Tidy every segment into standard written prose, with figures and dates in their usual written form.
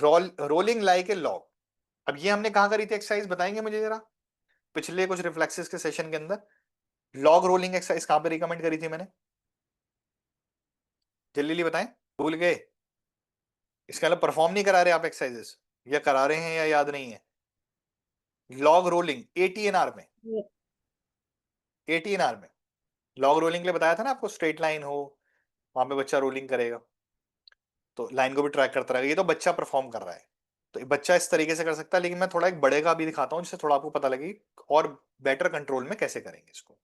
Rolling like a log. अब ये हमने कहाँ करी थी एक्सरसाइज, बताएंगे मुझे जरा, पिछले कुछ रिफ्लेक्सेस के सेशन के अंदर लॉग रोलिंग एक्सरसाइज कहाँ पे रिकमेंड करी थी मैंने, जल्दी जल्दी बताएं, भूल गए? इसका मतलब परफॉर्म नहीं करा रहे आप एक्सरसाइजेस, या करा रहे हैं या याद नहीं है? लॉग रोलिंग एटीएनआर में, एटीएनआर में लॉग रोलिंग के लिए बताया था ना आपको, स्ट्रेट लाइन हो वहां पे बच्चा रोलिंग करेगा, तो लाइन को भी ट्रैक करता रहेगा, ये तो बच्चा परफॉर्म कर रहा है, तो बच्चा इस तरीके से कर सकता है, लेकिन मैं थोड़ा एक बड़े का भी दिखाता हूँ जिससे थोड़ा आपको पता लगे और बेटर कंट्रोल में कैसे करेंगे इसको।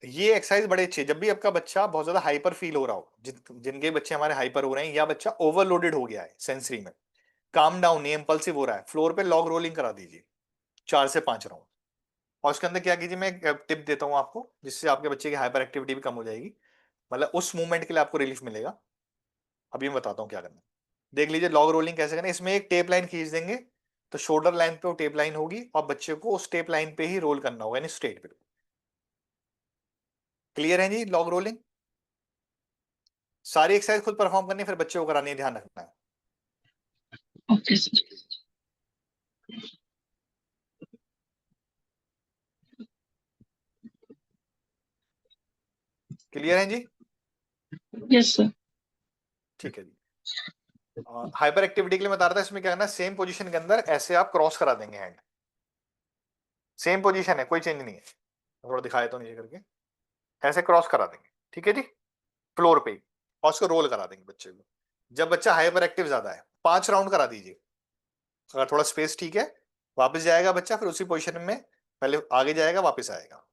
ये एक्सरसाइज बड़े अच्छे, जब भी आपका बच्चा बहुत ज्यादा हाइपर फील हो रहा हो, जिनके बच्चे हमारे हाइपर हो रहे हैं या बच्चा ओवरलोडेड हो गया है सेंसरी में, काम डाउन नहीं, इंपल्सिव हो रहा है, फ्लोर पे लॉग रोलिंग करा दीजिए 4 से 5 राउंड। और उसके अंदर क्या कीजिए, मैं एक टिप देता हूँ आपको जिससे आपके बच्चे की हाइपर एक्टिविटी भी कम हो जाएगी, मतलब उस मूवमेंट के लिए आपको रिलीफ मिलेगा। अभी मैं बताता हूँ क्या करना है। देख लीजिए लॉग रोलिंग कैसे करना है, इसमें एक टेप लाइन खींच देंगे, तो शोल्डर लाइन पे वो टेप लाइन होगी और बच्चे को उस टेप लाइन पे ही रोल करना होगा, यानी स्ट्रेट पे। क्लियर है जी लॉग रोलिंग? सारी एक्सरसाइज खुद परफॉर्म करनी है, फिर बच्चे को करानी है, ध्यान रखना है। Okay sir. क्लियर है जी? Yes sir. ठीक है जी। हाइपर एक्टिविटी के लिए बता रहा था, इसमें क्या करना है, सेम पोजीशन के अंदर ऐसे आप क्रॉस करा देंगे हैंड, सेम पोजीशन है, कोई चेंज नहीं है, थोड़ा दिखाया तो नीचे करके, ऐसे क्रॉस करा देंगे, ठीक है जी, फ्लोर पे ही, और उसको रोल करा देंगे बच्चे को। जब बच्चा हाइपर एक्टिव ज्यादा है 5 राउंड करा दीजिए, अगर थोड़ा स्पेस ठीक है वापस जाएगा बच्चा, फिर उसी पोजीशन में पहले आगे जाएगा वापस आएगा,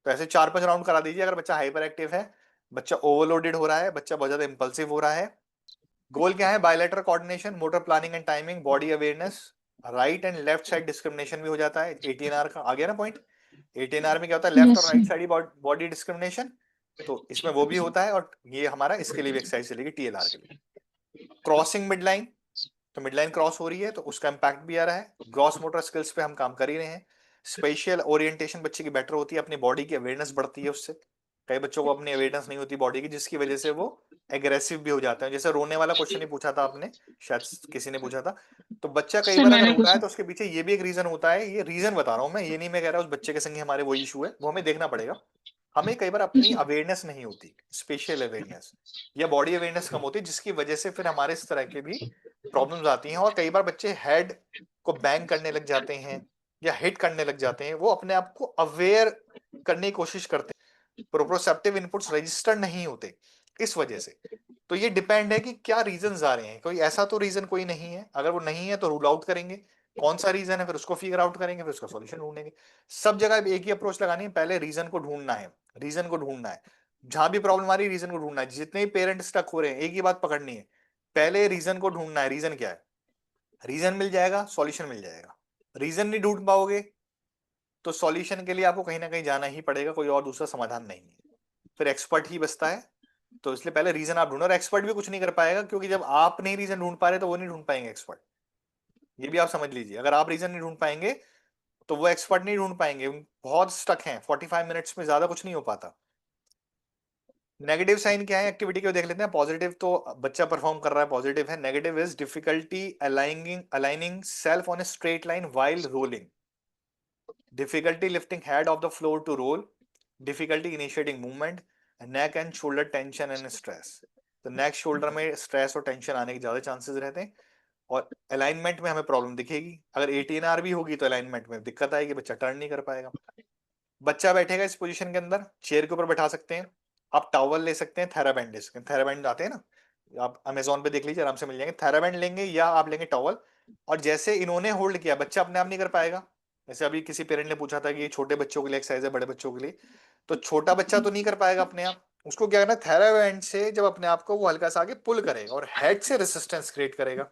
तो ऐसे 4-5 राउंड करा दीजिए। अगर बच्चा हाइपर एक्टिव है, बच्चा ओवरलोडेड हो रहा है, बच्चा बहुत ज्यादा इंपल्सिव हो रहा है, गोल क्या है, bilateral coordination, motor planning and timing, body awareness, right and left side discrimination भी हो जाता है, एटीएनआर का आ गया ना पॉइंट। एटीएनआर में क्या होता है, लेफ्ट और यस राइट सर। साइड ही बॉडी डिस्क्रिमिनेशन, तो इसमें वो भी होता है, और ये हमारा इसके लिए भी एक्सरसाइज चलेगी टीएलआर के लिए। क्रॉसिंग मिड लाइन, तो मिड लाइन क्रॉस हो रही है तो उसका इंपैक्ट भी आ रहा है, ग्रॉस मोटर स्किल्स पे हम काम कर ही रहे हैं, स्पेशियल ओरिएंटेशन बच्चे की बेटर होती है, अपनी बॉडी की अवेयरनेस बढ़ती है उससे, कई बच्चों को अपनी अवेयरनेस नहीं होती बॉडी की, जिसकी वजह से वो एग्रेसिव भी हो जाते हैं, जैसे रोने वाला क्वेश्चन ही पूछा था आपने, शायद किसी ने पूछा था, तो बच्चा कई सर बार अगर मैंने रो रहा है पूछा। तो उसके पीछे ये भी एक रीजन होता है, ये रीजन बता रहा हूं मैं, ये नहीं मैं कह रहा उस बच्चे के संग हमारे वही इशू है, वो हमें देखना पड़ेगा। हमें कई बार अपनी अवेयरनेस नहीं होती, स्पेशल अवेयरनेस या बॉडी अवेयरनेस कम होती है, जिसकी वजह से फिर हमारे इस तरह के भी प्रॉब्लम्स आती हैं, और कई बार बच्चे हेड को बैंग करने लग जाते हैं या हिट करने लग जाते हैं, वो अपने आप को अवेयर करने की कोशिश करते हैं, प्रोप्रोसेप्टिव इनपुट्स रजिस्टर नहीं होते इस वजह से। तो ये डिपेंड है कि क्या रीजंस आ रहे हैं, कोई ऐसा तो रीजन कोई नहीं है, अगर वो नहीं है तो रूल आउट करेंगे, कौन सा रीजन है फिर उसको फिगर आउट करेंगे, फिर उसका सॉल्यूशन ढूंढेंगे। सब जगह एक ही अप्रोच लगानी है, पहले रीजन को ढूंढना है, रीजन को ढूंढना है, जहां भी प्रॉब्लम आ रही है रीजन को ढूंढना है, जितने भी पेरेंट स्टक हो रहे हैं एक ही बात पकड़नी है, पहले रीजन को ढूंढना है, रीजन क्या है, रीजन मिल जाएगा सॉल्यूशन मिल जाएगा, रीजन नहीं ढूंढ पाओगे तो सॉल्यूशन के लिए आपको कहीं ना कहीं जाना ही पड़ेगा, कोई और दूसरा समाधान नहीं है, फिर एक्सपर्ट ही बचता है। तो इसलिए पहले रीजन आप ढूंढो, और एक्सपर्ट भी कुछ नहीं कर पाएगा, क्योंकि जब आप नहीं रीजन ढूंढ पा रहे तो वो नहीं ढूंढ पाएंगे एक्सपर्ट, ये भी आप समझ लीजिए, अगर आप रीजन नहीं ढूंढ पाएंगे तो वो एक्सपर्ट नहीं ढूंढ पाएंगे, बहुत स्टक हैं, 45 मिनट्स में ज्यादा कुछ नहीं हो पाता। नेगेटिव साइन क्या है एक्टिविटी को देख लेते हैं, पॉजिटिव तो बच्चा परफॉर्म कर रहा है, पॉजिटिव है, negative is difficulty aligning aligning self on a straight line while rolling, difficulty lifting head off the floor to roll, difficulty initiating movement, neck and shoulder tension and stress। तो नेक shoulder में stress और tension आने के ज्यादा chances रहते हैं, और alignment में हमें प्रॉब्लम दिखेगी, अगर एटीएनआर भी होगी तो अलाइनमेंट में दिक्कत आएगी, बच्चा टर्न नहीं कर पाएगा। बच्चा बैठेगा इस पोजीशन के अंदर, चेयर के ऊपर बैठा सकते हैं, आप टॉवल ले सकते हैं, थेराबैंड ले सकते हैं, थेराबैंड आते हैं ना, आप अमेजोन पे देख लीजिए आराम से मिल जाएंगे, थेराबैंड लेंगे या आप लेंगे टॉवल, और जैसे इन्होंने होल्ड किया बच्चा अपने आप नहीं कर पाएगा। जैसे अभी किसी पेरेंट ने पूछा था कि ये छोटे बच्चों के लिए एक्सरसाइज है बड़े बच्चों के लिए, तो छोटा बच्चा तो नहीं कर पाएगा अपने आप, उसको क्या करना, थेराबैंड से जब अपने आप को वो हल्का सा आगे पुल करेगा और हेड से रेसिस्टेंस क्रिएट करेगा,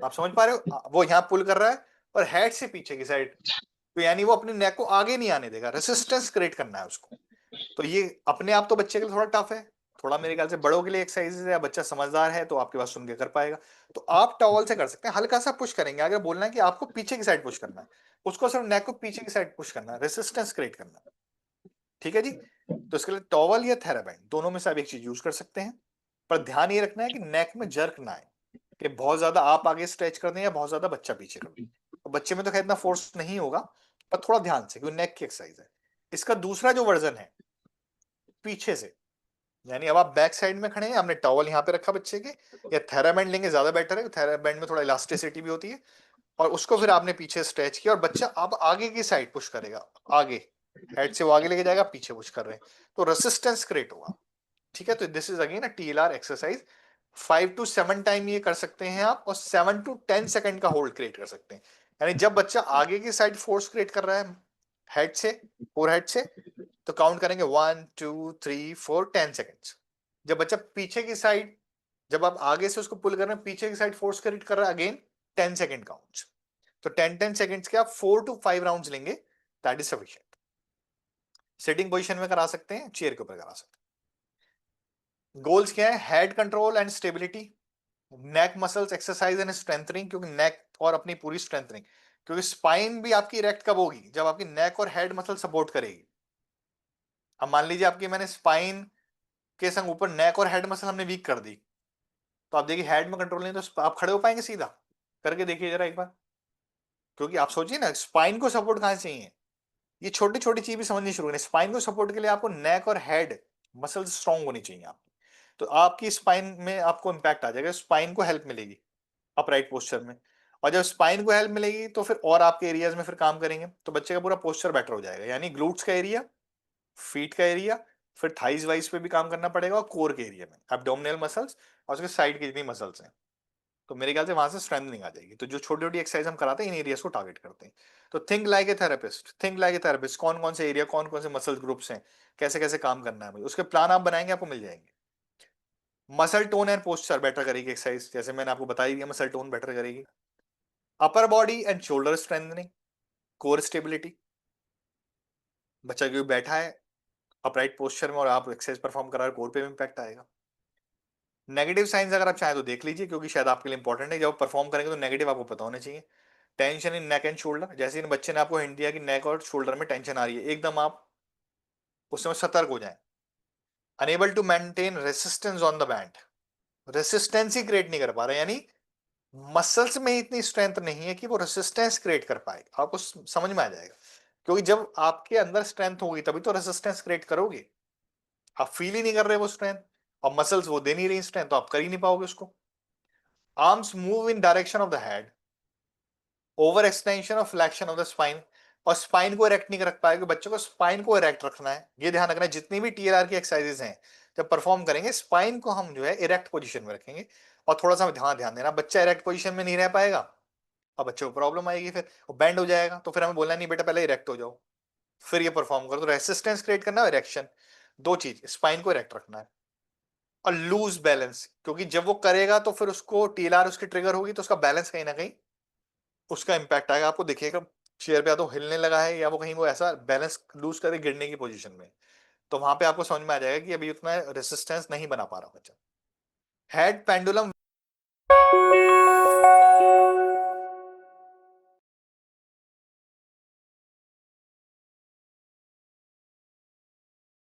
आप समझ पा रहे हो, वो यहाँ पुल कर रहा है और हेड से पीछे की साइड, तो यानी वो अपने नेक को आगे नहीं आने देगा, रेसिस्टेंस क्रिएट करना है उसको। तो ये अपने आप तो बच्चे के लिए थोड़ा टफ है, थोड़ा मेरे ख्याल से बड़ों के लिए एक्सरसाइज है, बच्चा समझदार है तो आपकी बात सुन के कर पाएगा। तो आप टॉवल से कर सकते हैं, हल्का सा पुश करेंगे, अगर बोलना है कि आपको पीछे की साइड पुश करना है, उसको सिर्फ नेक को पीछे की साइड पुश करना है, रेसिस्टेंस क्रिएट करना है, ठीक है जी। तो इसके लिए टॉवल या थेराबैंड दोनों में से आप एक चीज यूज कर सकते हैं। पर ध्यान ये रखना है कि नेक में जर्क ना आए, कि बहुत ज्यादा आप आगे स्ट्रेच कर दें या बहुत ज्यादा बच्चा पीछे कर दे। तो बच्चे में तो खैर इतना फोर्स नहीं होगा, पर थोड़ा ध्यान से, क्योंकि नेक की एक्सरसाइज है। इसका दूसरा जो वर्जन है पीछे से, यानी अब आप बैक साइड में खड़े हैं, आपने टॉवल यहाँ पे रखा बच्चे के, या थेराबैंड लेंगे ज्यादा बेटर है, थेराबैंड में थोड़ा इलास्टिसिटी भी होती है, और उसको फिर आपने पीछे स्ट्रेच किया और बच्चा अब आगे की साइड पुश करेगा, आगे हेड से वो आगे लेके जाएगा, पीछे पुश कर रहे हैं, तो रेसिस्टेंस क्रिएट होगा। ठीक है, तो this is again a TLR exercise. 5 to 7 time ये कर सकते हैं आप, और 7 to 10 सेकंड का होल्ड क्रिएट कर सकते हैं। यानी जब बच्चा आगे की साइड फोर्स क्रिएट कर रहा है हेड से, फोर हेड से, तो काउंट करेंगे 1 2 3 4 10 सेकेंड्स। जब बच्चा पीछे की साइड, जब आप आगे से उसको पुल कर रहे हैं, पीछे की साइड फोर्स क्रिएट कर रहा है, अगेन 10 सेकेंड काउंट। तो 10 10 सेकेंड्स के आप 4 to 5 राउंड्स लेंगे, that is sufficient. Sitting position में करा सकते हैं, चेयर के ऊपर करा सकते हैं। गोल्स क्या है? Head control and stability, neck muscles exercise and strengthening, क्योंकि नेक और अपनी पूरी स्ट्रेंथनिंग, क्योंकि स्पाइन भी आपकी इरेक्ट कब होगी? जब आपकी नेक और हेड मसल सपोर्ट करेगी। अब मान लीजिए आपकी मैंने स्पाइन के संग ऊपर नेक और हेड मसल हमने वीक कर दी, तो आप देखिए हेड में कंट्रोल नहीं, तो आप खड़े हो पाएंगे सीधा? करके देखिए जरा एक बार, क्योंकि आप सोचिए ना, स्पाइन को सपोर्ट कहां से चाहिए? ये छोटी छोटी चीज भी समझनी शुरू करें। स्पाइन को सपोर्ट के लिए आपको नेक और हेड मसल स्ट्रांग होनी चाहिए आपकी, तो आपकी स्पाइन में आपको इंपैक्ट आ जाएगा, स्पाइन को हेल्प मिलेगी अपराइट पोस्चर में। और जब स्पाइन को हेल्प मिलेगी तो फिर और आपके एरियाज में फिर काम करेंगे, तो बच्चे का पूरा पोस्चर बेटर हो जाएगा। यानी ग्लूट्स का एरिया, फीट का एरिया, फिर थाइज वाइज पे भी काम करना पड़ेगा, और कोर के एरिया में एब्डोमिनल मसल्स और उसके साइड की जितनी मसल्स हैं, तो मेरे ख्याल से वहां से स्ट्रेंथनिंग आ जाएगी। तो जो छोटी छोटी एक्सरसाइज हम कराते हैं, इन एरियाज को टारगेट करते हैं। तो think like a therapist, think like a therapist, कौन कौन से एरिया, कौन कौन से मसल ग्रुप्स हैं, कैसे कैसे काम करना है मुझे, उसके प्लान आप बनाएंगे, आपको मिल जाएंगे। Muscle tone and posture better करेगी एक्सरसाइज, जैसे मैंने आपको बताई दिया, मसल टोन बेटर करेगी। Upper body and shoulder strengthening, core stability, बच्चा क्यों बैठा है अपराइट पोस्चर में और आप एक्सरसाइज परफॉर्म करा रहे, कोर पे भी इंपैक्ट आएगा। नेगेटिव साइंस अगर आप चाहें तो देख लीजिए, क्योंकि शायद आपके लिए इंपॉर्टेंट है, जब परफॉर्म करेंगे तो नेगेटिव आपको पता होना चाहिए। Tension in neck and shoulder, जैसे इन बच्चे ने आपको हिंट दिया कि नेक और शोल्डर में टेंशन आ रही है, एकदम आप उस समय सतर्क हो जाएं। Unable to maintain resistance on the band, resistance ही क्रिएट नहीं कर पा रहे, यानी मसल्स में इतनी स्ट्रेंथ नहीं है कि वो रेसिस्टेंस क्रिएट कर पाए। आपको समझ में आ जाएगा, क्योंकि जब आपके अंदर स्ट्रेंथ होगी तभी तो रेसिस्टेंस क्रिएट करोगे। आप फील ही नहीं कर रहे वो स्ट्रेंथ, और मसल्स वो दे नहीं रही स्ट्रेंथ, तो आप कर ही नहीं पाओगे उसको। Arms move in direction of the head, over extension और फ्लेक्शन ऑफ द स्पाइन, और स्पाइन को इरेक्ट नहीं रख पाएगा। बच्चों को स्पाइन को इरेक्ट रखना है, ये ध्यान रखना है। जितनी भी TLR की एक्सरसाइजेस हैं, जब परफॉर्म करेंगे, स्पाइन को हम जो है इरेक्ट पोजीशन में रखेंगे। और थोड़ा सा ध्यान ध्यान देना, बच्चा इरेक्ट पोजीशन में नहीं रह पाएगा और बच्चे को प्रॉब्लम आएगी, फिर वो बैंड हो जाएगा, तो फिर हमें बोलना नहीं बेटा पहले इरेक्ट हो जाओ, फिर ये परफॉर्म करो। तो रेसिस्टेंस क्रिएट करना है, इरेक्शन, दो चीज, स्पाइन को इरेक्ट रखना है। और लूज बैलेंस, क्योंकि जब वो करेगा तो फिर उसको TLR उसकी ट्रिगर होगी, तो उसका बैलेंस कहीं ना कहीं उसका इंपैक्ट आएगा। आपको देखिएगा चेयर पे या तो हिलने लगा है, या वो कहीं वो ऐसा बैलेंस लूज करे गिरने की पोजीशन में, तो वहां पे आपको समझ में आ जाएगा कि अभी उतना रेसिस्टेंस नहीं बना पा रहा बच्चा। Head pendulum